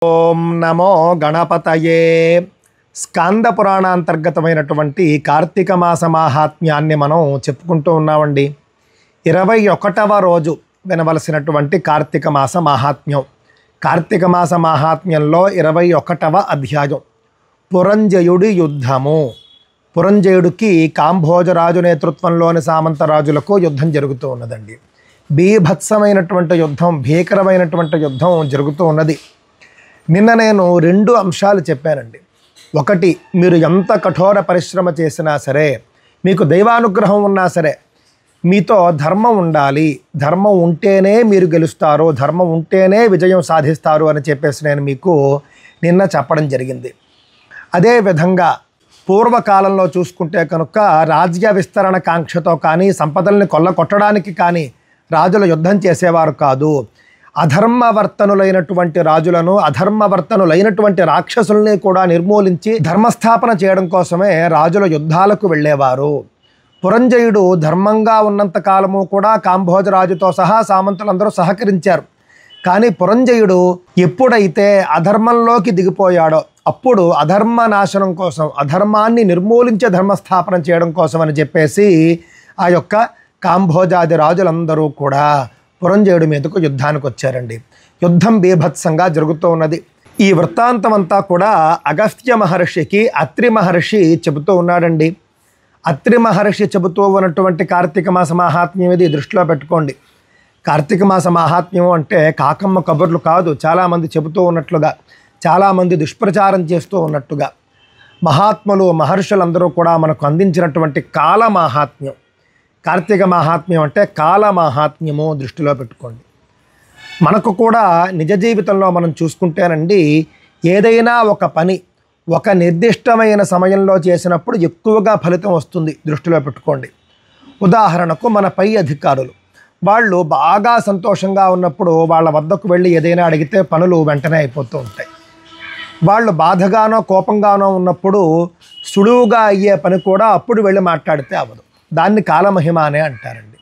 ఓం నమో గణపతయే. స్కంద పురాణాంతర్గతమైనటువంటి కార్తీక మాస మాహాత్మ్యాన్ని మనం చెప్పుకుంటూ ఉన్నామండి. 21వ రోజు వినవలసినటువంటి కార్తీక మాస మాహాత్మ్యం. కార్తీక మాస మాహాత్మ్యంలో 21వ అధ్యాయం పురంజయుడి యుద్ధము. పురంజయుడికి కాంభోజరాజు నేతృత్వంలోని సామంతరాజులకు యుద్ధం జరుగుతూ ఉన్నదండి. బీభత్సమైనటువంటి యుద్ధం, భీకరమైనటువంటి యుద్ధం జరుగుతూ ఉన్నది. నిన్న నేను 2 అంశాలు చెప్పానండి. ఒకటి, మీరు ఎంత కఠోర పరిశ్రమ చేసినా సరే, మీకు దైవానుగ్రహం ఉన్నా సరే, మీతో ధర్మం ఉండాలి. ధర్మం ఉంటేనే మీరు గెలుస్తారు, ధర్మం ఉంటేనే విజయం సాధిస్తారు అని చెప్పేసి నేను మీకు నిన్న చెప్పడం జరిగింది. అదేవిధంగా పూర్వకాలంలో చూసుకుంటే కనుక రాజ్య విస్తరణ కాంక్షతో కానీ, సంపదల్ని కొల్లగొట్టడానికి కానీ రాజులు యుద్ధం చేసేవారు కాదు. అధర్మవర్తనులైనటువంటి రాజులను, అధర్మవర్తనులైనటువంటి రాక్షసుల్ని కూడా నిర్మూలించి ధర్మస్థాపన చేయడం కోసమే రాజుల యుద్ధాలకు వెళ్ళేవారు. పురంజయుడు ధర్మంగా ఉన్నంత కాలము కూడా కాంభోజరాజుతో సహా సామంతులందరూ సహకరించారు. కానీ పురంజయుడు ఎప్పుడైతే అధర్మంలోకి దిగిపోయాడో అప్పుడు అధర్మ నాశనం కోసం, అధర్మాన్ని నిర్మూలించే ధర్మస్థాపన చేయడం కోసం అని చెప్పేసి ఆ యొక్క కాంభోజాది రాజులందరూ కూడా పురంజయుడి మీదకు యుద్ధానికి వచ్చారండి. యుద్ధం బీభత్సంగా జరుగుతూ ఉన్నది. ఈ వృత్తాంతం అంతా కూడా అగస్త్య మహర్షికి అత్రి మహర్షి చెబుతూ ఉన్నాడండి. అత్రి మహర్షి చెబుతూ ఉన్నటువంటి కార్తీక మాస మహాత్మ్యం ఇది దృష్టిలో పెట్టుకోండి. కార్తీక మాస మహాత్మ్యం అంటే కాకమ్మ కబుర్లు కాదు. చాలామంది చెబుతూ ఉన్నట్లుగా, చాలామంది దుష్ప్రచారం చేస్తూ ఉన్నట్టుగా మహాత్ములు, మహర్షులందరూ కూడా మనకు అందించినటువంటి కాల మహాత్మ్యం. కార్తీక మహాత్మ్యం అంటే కాల మహాత్మ్యము దృష్టిలో పెట్టుకోండి. మనకు కూడా నిజ జీవితంలో మనం చూసుకుంటేనండి, ఏదైనా ఒక పని ఒక నిర్దిష్టమైన సమయంలో చేసినప్పుడు ఎక్కువగా ఫలితం వస్తుంది. దృష్టిలో పెట్టుకోండి. ఉదాహరణకు మన పై అధికారులు, వాళ్ళు బాగా సంతోషంగా ఉన్నప్పుడు వాళ్ళ వద్దకు వెళ్ళి ఏదైనా అడిగితే పనులు వెంటనే అయిపోతూ ఉంటాయి. వాళ్ళు బాధగానో కోపంగానో ఉన్నప్పుడు సులువుగా అయ్యే పని కూడా అప్పుడు వెళ్ళి మాట్లాడితే అవ్వదు. దాన్ని కాలమహిమ అనే అంటారండి.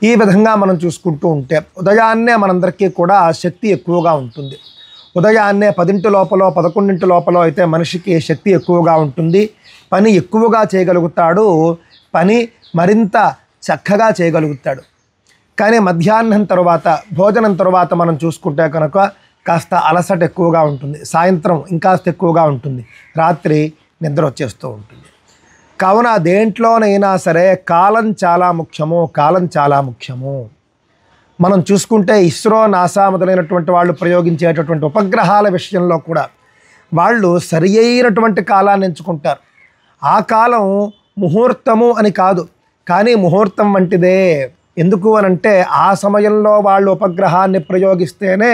ఈ విధంగా మనం చూసుకుంటూ ఉంటే ఉదయాన్నే మనందరికీ కూడా శక్తి ఎక్కువగా ఉంటుంది. ఉదయాన్నే 10 లోపల 11 లోపల అయితే మనిషికి శక్తి ఎక్కువగా ఉంటుంది. పని ఎక్కువగా చేయగలుగుతాడు, పని మరింత చక్కగా చేయగలుగుతాడు. కానీ మధ్యాహ్నం తర్వాత, భోజనం తర్వాత మనం చూసుకుంటే కనుక కాస్త అలసట ఎక్కువగా ఉంటుంది. సాయంత్రం ఇంకాస్త ఎక్కువగా ఉంటుంది. రాత్రి నిద్ర వచ్చేస్తూ ఉంటుంది. కావున దేంట్లోనైనా సరే కాలం చాలా ముఖ్యము, కాలం చాలా ముఖ్యము. మనం చూసుకుంటే ఇస్రో, నాసా మొదలైనటువంటి వాళ్ళు ప్రయోగించేటటువంటి ఉపగ్రహాల విషయంలో కూడా వాళ్ళు సరి అయినటువంటి కాలాన్ని ఎంచుకుంటారు. ఆ కాలం ముహూర్తము అని కాదు, కానీ ముహూర్తం వంటిదే. ఎందుకు అనంటే ఆ సమయంలో వాళ్ళు ఉపగ్రహాన్ని ప్రయోగిస్తేనే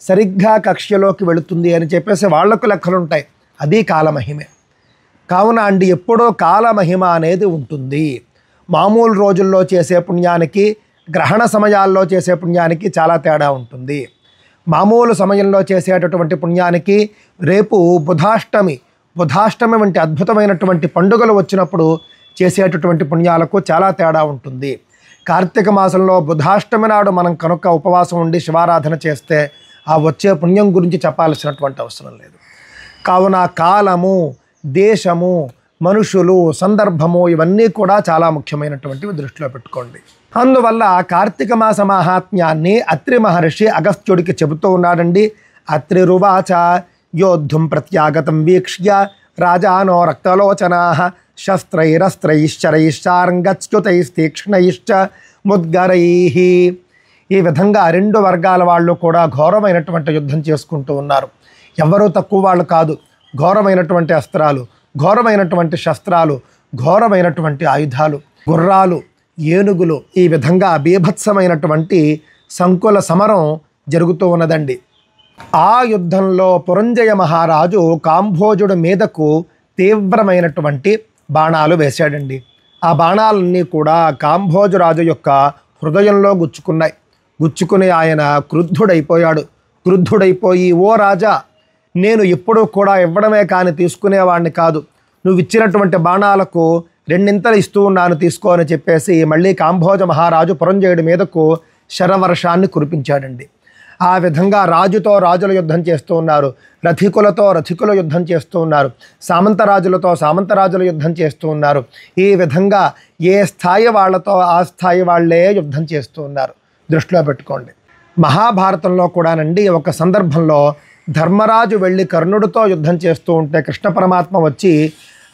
సరిగ్గా కక్ష్యలోకి వెళుతుంది అని చెప్పేసి వాళ్లకు లెక్కలుంటాయి. అది కాలమహిమే. కావున అండి, ఎప్పుడో కాలమహిమ అనేది ఉంటుంది. మామూలు రోజుల్లో చేసే పుణ్యానికి, గ్రహణ సమయాల్లో చేసే పుణ్యానికి చాలా తేడా ఉంటుంది. మామూలు సమయంలో చేసేటటువంటి పుణ్యానికి, రేపు బుధాష్టమి వంటి అద్భుతమైనటువంటి పండుగలు వచ్చినప్పుడు చేసేటటువంటి పుణ్యాలకు చాలా తేడా ఉంటుంది. కార్తీక మాసంలో బుధాష్టమి నాడు మనం కనుక ఉపవాసం ఉండి శివారాధన చేస్తే ఆ వచ్చే పుణ్యం గురించి చెప్పాల్సినటువంటి అవసరం లేదు. కావున కాలము, దేశము, మనుషులు, సందర్భము ఇవన్నీ కూడా చాలా ముఖ్యమైనటువంటివి దృష్టిలో పెట్టుకోండి. అందువల్ల కార్తీక మాస మహాత్మ్యాన్ని అత్రి మహర్షి అగస్త్యుడికి చెబుతూ ఉన్నాడండి. అత్రిరువాచ యోద్ధుం ప్రత్యాగతం వీక్ష్య రాజానో రక్తలోచనాః శస్త్రైరస్త్రైశ్చరైశ్చారంగచ్యుతైస్తీక్ష్ణైశ్చ ముద్గరైః. ఈ విధంగా 2 వర్గాల వాళ్ళు కూడా ఘోరమైనటువంటి యుద్ధం చేసుకుంటూ ఉన్నారు. ఎవరూ తక్కువ వాళ్ళు కాదు. ఘోరమైనటువంటి అస్త్రాలు, ఘోరమైనటువంటి శస్త్రాలు, ఘోరమైనటువంటి ఆయుధాలు, గుర్రాలు, ఏనుగులు, ఈ విధంగా బీభత్సమైనటువంటి సంకుల సమరం జరుగుతూ ఉన్నదండి. ఆ యుద్ధంలో పురంజయ మహారాజు కాంభోజుడి మీదకు తీవ్రమైనటువంటి బాణాలు వేశాడండి. ఆ బాణాలన్నీ కూడా కాంభోజరాజు యొక్క హృదయంలో గుచ్చుకున్నాయి. గుచ్చుకుని ఆయన క్రుద్ధుడైపోయాడు. క్రుద్ధుడైపోయి, ఓ రాజా, నేను ఎప్పుడూ కూడా ఇవ్వడమే కానీ తీసుకునేవాడిని కాదు. నువ్వు ఇచ్చినటువంటి బాణాలకు 2 ఇస్తూ ఉన్నాను, తీసుకో అని చెప్పేసి మళ్ళీ కాంభోజ మహారాజు పురంజయుడి మీదకు శరవర్షాన్ని కురిపించాడండి. ఆ విధంగా రాజుతో రాజుల యుద్ధం చేస్తూ ఉన్నారు, రథికులతో రథికుల యుద్ధం చేస్తూ ఉన్నారు, సామంతరాజులతో సామంతరాజుల యుద్ధం చేస్తూ ఉన్నారు. ఈ విధంగా ఏ స్థాయి వాళ్ళతో ఆ స్థాయి వాళ్ళే యుద్ధం చేస్తూ ఉన్నారు. దృష్టిలో పెట్టుకోండి. మహాభారతంలో కూడానండి ఒక సందర్భంలో ధర్మరాజు వెళ్ళి కర్ణుడితో యుద్ధం చేస్తూ ఉంటే కృష్ణ పరమాత్మ వచ్చి,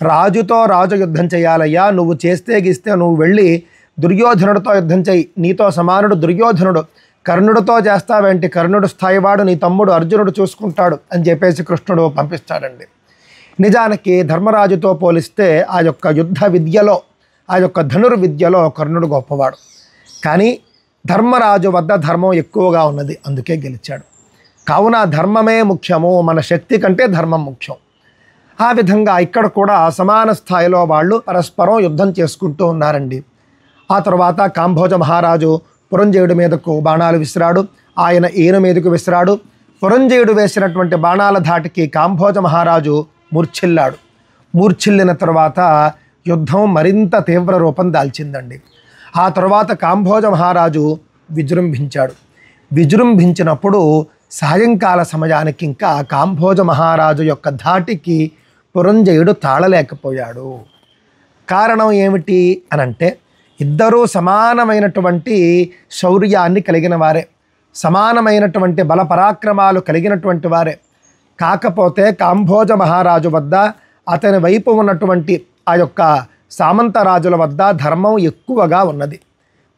రాజుతో రాజు యుద్ధం చేయాలయ్యా, నువ్వు చేస్తే గీస్తే నువ్వు వెళ్ళి దుర్యోధనుడితో యుద్ధం చేయి, నీతో సమానుడు దుర్యోధనుడు, కర్ణుడితో చేస్తావేంటి, కర్ణుడు స్థాయివాడు నీ తమ్ముడు అర్జునుడు చూసుకుంటాడు అని చెప్పేసి కృష్ణుడు పంపిస్తాడండి. నిజానికి ధర్మరాజుతో పోలిస్తే ఆ యొక్క యుద్ధ విద్యలో, ఆ యొక్క ధనుర్విద్యలో కర్ణుడు గొప్పవాడు. కానీ ధర్మరాజు వద్ద ధర్మం ఎక్కువగా ఉన్నది, అందుకే గెలిచాడు. కావున ధర్మమే ముఖ్యము, మన శక్తి కంటే ధర్మం ముఖ్యం. ఆ విధంగా ఇక్కడ కూడా సమాన స్థాయిలో వాళ్ళు పరస్పరం యుద్ధం చేసుకుంటూ ఉన్నారండి. ఆ తర్వాత కాంభోజ మహారాజు పురంజయుడి మీదకు బాణాలు విసిరాడు, ఆయన ఈయన మీదకు విసిరాడు. పురంజయుడు వేసినటువంటి బాణాల ధాటికి కాంభోజ మహారాజు మూర్ఛిల్లాడు. మూర్ఛిల్లిన తర్వాత యుద్ధం మరింత తీవ్ర రూపం దాల్చిందండి. ఆ తర్వాత కాంభోజ మహారాజు విజృంభించాడు. విజృంభించినప్పుడు సాయంకాల సమయానికి ఇంకా కాంభోజ మహారాజు యొక్క ధాటికి పురంజయుడు తాళలేకపోయాడు. కారణం ఏమిటి అనంటే, ఇద్దరూ సమానమైనటువంటి శౌర్యాన్ని కలిగిన వారే, సమానమైనటువంటి బల పరాక్రమాలు కలిగినటువంటి వారే. కాకపోతే కాంభోజ మహారాజు వద్ద, అతని వైపు ఉన్నటువంటి ఆ యొక్క సామంతరాజుల వద్ద ధర్మం ఎక్కువగా ఉన్నది,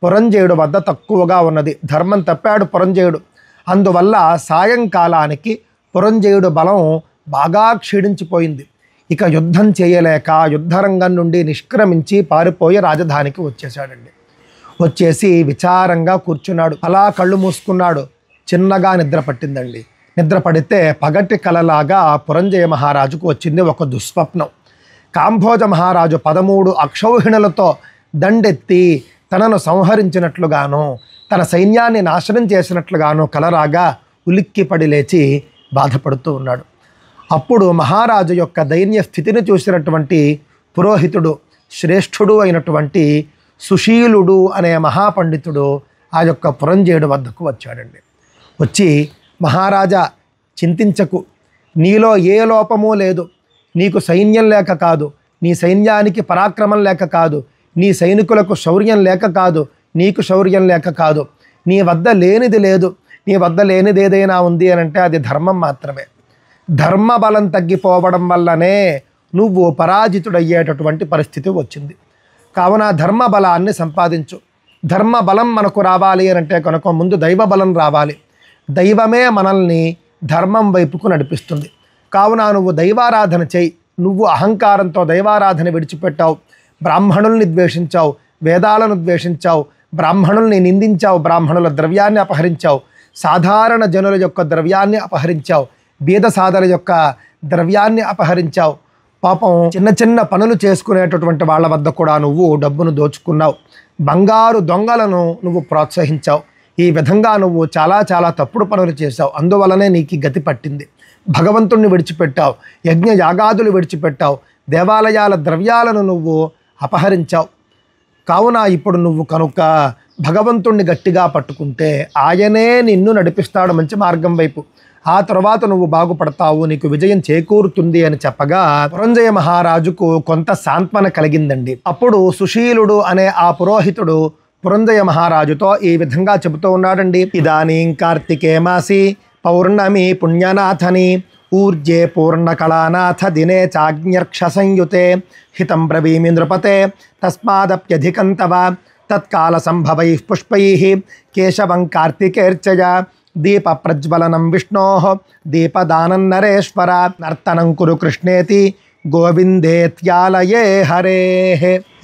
పురంజయుడు వద్ద తక్కువగా ఉన్నది. ధర్మం తప్పాడు పురంజయుడు. అందువల్ల సాయంకాలానికి పురంజయుడు బలం బాగా క్షీణించిపోయింది. ఇక యుద్ధం చేయలేక యుద్ధరంగం నుండి నిష్క్రమించి పారిపోయి రాజధానికి వచ్చేసాడండి. వచ్చేసి విచారంగా కూర్చున్నాడు. అలా కళ్ళు మూసుకున్నాడు. చిన్నగా నిద్ర పట్టిందండి. నిద్ర పడితే పగటి కలలాగా పురంజయ మహారాజుకు వచ్చింది ఒక దుస్వప్నం. కాంభోజ మహారాజు 13 అక్షౌహిణులతో దండెత్తి తనను సంహరించినట్లుగాను, తన సైన్యాన్ని నాశనం చేసినట్లుగాను కలరాగా ఉలిక్కిపడి లేచి బాధపడుతూ ఉన్నాడు. అప్పుడు మహారాజు యొక్క దైన్య స్థితిని చూసినటువంటి పురోహితుడు, శ్రేష్ఠుడు అయినటువంటి సుశీలుడు అనే మహాపండితుడు ఆ యొక్క పురంజయుడు వద్దకు వచ్చాడండి. వచ్చి, మహారాజా చింతించకు, నీలో ఏ లోపమూ లేదు. నీకు సైన్యం లేక కాదు, నీ సైన్యానికి పరాక్రమం లేక కాదు, నీ సైనికులకు శౌర్యం లేక కాదు, నీకు శౌర్యం లేక కాదు. నీ వద్ద లేనిది లేదు. నీ వద్ద లేనిది ఏదైనా ఉంది అని అంటే అది ధర్మం మాత్రమే. ధర్మ బలం తగ్గిపోవడం వల్లనే నువ్వు పరాజితుడయ్యేటటువంటి పరిస్థితి వచ్చింది. కావున ధర్మ బలాన్ని సంపాదించు. ధర్మ బలం మనకు రావాలి అని అంటే కనుక ముందు దైవ బలం రావాలి. దైవమే మనల్ని ధర్మం వైపుకు నడిపిస్తుంది. కావున నువ్వు దైవారాధన చేయి. నువ్వు అహంకారంతో దైవారాధన విడిచిపెట్టావు, బ్రాహ్మణుల్ని ద్వేషించావు, వేదాలను ద్వేషించావు, బ్రాహ్మణుల్ని నిందించావు, బ్రాహ్మణుల ద్రవ్యాన్ని అపహరించావు, సాధారణ జనుల యొక్క ద్రవ్యాన్ని అపహరించావు, బీద సాధల యొక్క ద్రవ్యాన్ని అపహరించావు. పాపం చిన్న చిన్న పనులు చేసుకునేటటువంటి వాళ్ళ వద్ద కూడా నువ్వు డబ్బును దోచుకున్నావు. బంగారు దొంగలను నువ్వు ప్రోత్సహించావు. ఈ విధంగా నువ్వు చాలా చాలా తప్పుడు పనులు చేశావు. అందువలనే నీకు గతి పట్టింది. భగవంతుణ్ణి విడిచిపెట్టావు, యజ్ఞ యాగాదులు విడిచిపెట్టావు, దేవాలయాల ద్రవ్యాలను నువ్వు అపహరించావు. కావున ఇప్పుడు నువ్వు కనుక భగవంతుణ్ణి గట్టిగా పట్టుకుంటే ఆయనే నిన్ను నడిపిస్తాడు మంచి మార్గం వైపు. ఆ తర్వాత నువ్వు బాగుపడతావు, నీకు విజయం చేకూరుతుంది అని చెప్పగా పురంజయ మహారాజుకు కొంత సాంత్వన కలిగిందండి. అప్పుడు సుశీలుడు అనే ఆ పురోహితుడు పురంజయ మహారాజుతో ఈ విధంగా చెబుతూ ఉన్నాడండి. ఇదానీం కార్తికే మాసి పౌర్ణమి పుణ్యనాథని ఊర్జే పూర్ణకళానాథ దినే చాజ్ఞర్క్ష సంయుతే హితం బ్రవీమి నృపతే తస్మాదప్యధికం తవ తత్కాల సంభవై పుష్పై కేశవం కార్తికేర్చయ దీప ప్రజ్వలనం విష్ణో దీపదానం నరేశ్వర నర్తనం కురు కృష్ణేతి గోవిందేత్యాలయే హరే.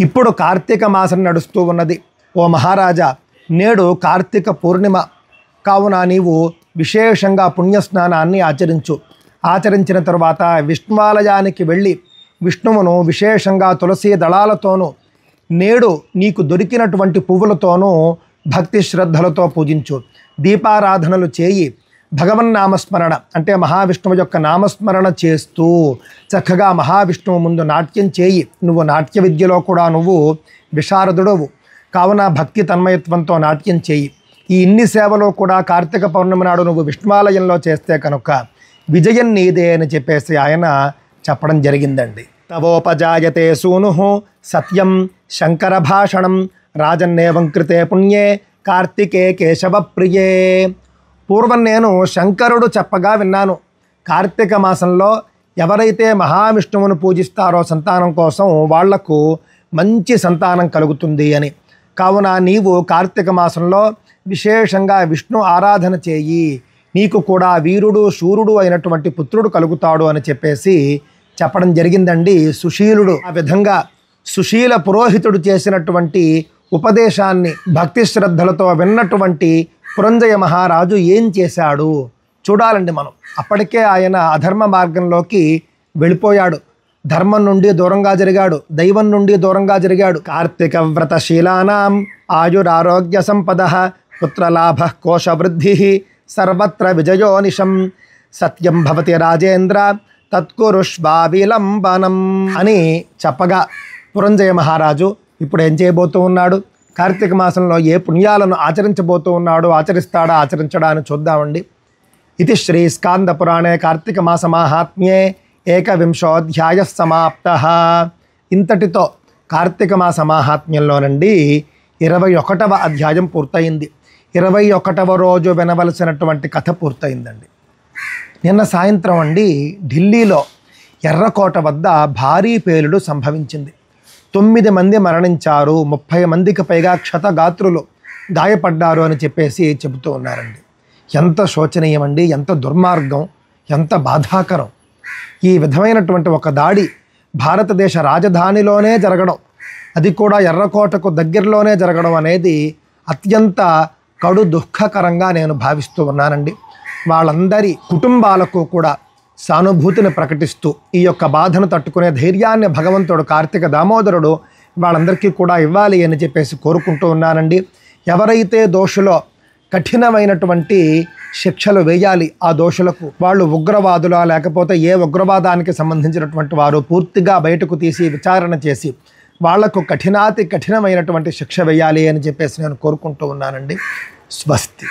ఇప్పుడు కార్తీక మాసం నడుస్తూ ఉన్నది. ఓ మహారాజా, నేడు కార్తీక పూర్ణిమ కావున నీవు విశేషంగా పుణ్యస్నానాన్ని ఆచరించు. ఆచరించిన తరువాత విష్ణువాలయానికి వెళ్ళి విష్ణువును విశేషంగా తులసి దళాలతోనూ నేడు నీకు దొరికినటువంటి పువ్వులతోనూ భక్తి శ్రద్ధలతో పూజించు. దీపారాధనలు చేయి. భగవన్నామస్మరణ అంటే మహావిష్ణువు యొక్క నామస్మరణ చేస్తూ చక్కగా మహావిష్ణువు ముందు నాట్యం చేయి. నువ్వు నాట్య విద్యలో కూడా నువ్వు విశారదుడవు కావున భక్తి తన్మయత్వంతో నాట్యం చేయి. ఈ ఇన్ని సేవలు కూడా కార్తీక పౌర్ణమి నాడు నువ్వు విష్ణువాలయంలో చేస్తే కనుక విజయం నీదే అని చెప్పేసి ఆయన చెప్పడం జరిగిందండి. తవోపజాయతే సూను సత్యం శంకర భాషణం రాజన్నేవం కృతే పుణ్యే కార్తికే కేశవ ప్రియే. పూర్వం నేను శంకరుడు చెప్పగా విన్నాను, కార్తీక మాసంలో ఎవరైతే మహావిష్ణువును పూజిస్తారో సంతానం కోసం వాళ్లకు మంచి సంతానం కలుగుతుంది అని. కావున నీవు కార్తీక మాసంలో విశేషంగా విష్ణు ఆరాధన చేయి, నీకు కూడా వీరుడు శూరుడు అయినటువంటి పుత్రుడు కలుగుతాడు అని చెప్పేసి చెప్పడం జరిగిందండి సుశీలుడు. ఆ విధంగా సుశీల పురోహితుడు చేసినటువంటి ఉపదేశాన్ని భక్తి శ్రద్ధలతో విన్నటువంటి పురంజయ మహారాజు ఏం చేశాడు చూడాలండి మనం. అప్పటికే ఆయన అధర్మ మార్గంలోకి వెళ్ళిపోయాడు, ధర్మం నుండి దూరంగా జరిగాడు, దైవం నుండి దూరంగా జరిగాడు. కార్తీక వ్రతశీలానాం ఆయురారోగ్య సంపద పుత్రలాభ కోశవృద్ధి సర్వత్ర విజయోనిశం సత్యం భవతి రాజేంద్ర తత్కురుష్వా విలంబనం అని చెప్పగా పురంజయ మహారాజు ఇప్పుడు ఏం చేయబోతూ ఉన్నాడు, కార్తీక మాసంలో ఏ పుణ్యాలను ఆచరించబోతూ ఉన్నాడు, ఆచరిస్తాడా ఆచరించడా అని చూద్దామండి. ఇది శ్రీ స్కాంద పురాణే కార్తీక మాస మాహాత్మ్యే ఏకవింశోధ్యాయ సమాప్త. ఇంతటితో కార్తీక మాస మాహాత్మ్యంలోనండి 21వ అధ్యాయం పూర్తయింది. 21వ రోజు వినవలసినటువంటి కథ పూర్తయిందండి. నిన్న సాయంత్రం అండి ఢిల్లీలో ఎర్రకోట వద్ద భారీ పేలుడు సంభవించింది. 9 మంది మరణించారు, 30 మందికి పైగా క్షతగాత్రులు గాయపడ్డారు అని చెప్పేసి చెబుతూ ఉన్నారండి. ఎంత శోచనీయమండి, ఎంత దుర్మార్గం, ఎంత బాధాకరం. ఈ విధమైనటువంటి ఒక దాడి భారతదేశ రాజధానిలోనే జరగడం, అది కూడా ఎర్రకోటకు దగ్గరలోనే జరగడం అనేది అత్యంత కడు దుఃఖకరంగా నేను భావిస్తూ ఉన్నానండి. వాళ్ళందరి కుటుంబాలకు కూడా సానుభూతిని ప్రకటిస్తూ ఈ యొక్క బాధను తట్టుకునే ధైర్యాన్ని భగవంతుడు కార్తీక దామోదరుడు వాళ్ళందరికీ కూడా ఇవ్వాలి అని చెప్పేసి కోరుకుంటూ ఉన్నానండి. ఎవరైతే దోషులో కఠినమైనటువంటి శిక్షలు వేయాలి ఆ దోషులకు, వాళ్ళు ఉగ్రవాదులా లేకపోతే ఏ ఉగ్రవాదానికి సంబంధించినటువంటి వారు పూర్తిగా బయటకు తీసి విచారణ చేసి వాళ్లకు కఠినాతి కఠినమైనటువంటి శిక్ష వేయాలి అని చెప్పేసి నేను కోరుకుంటూ ఉన్నానండి. స్వస్తి.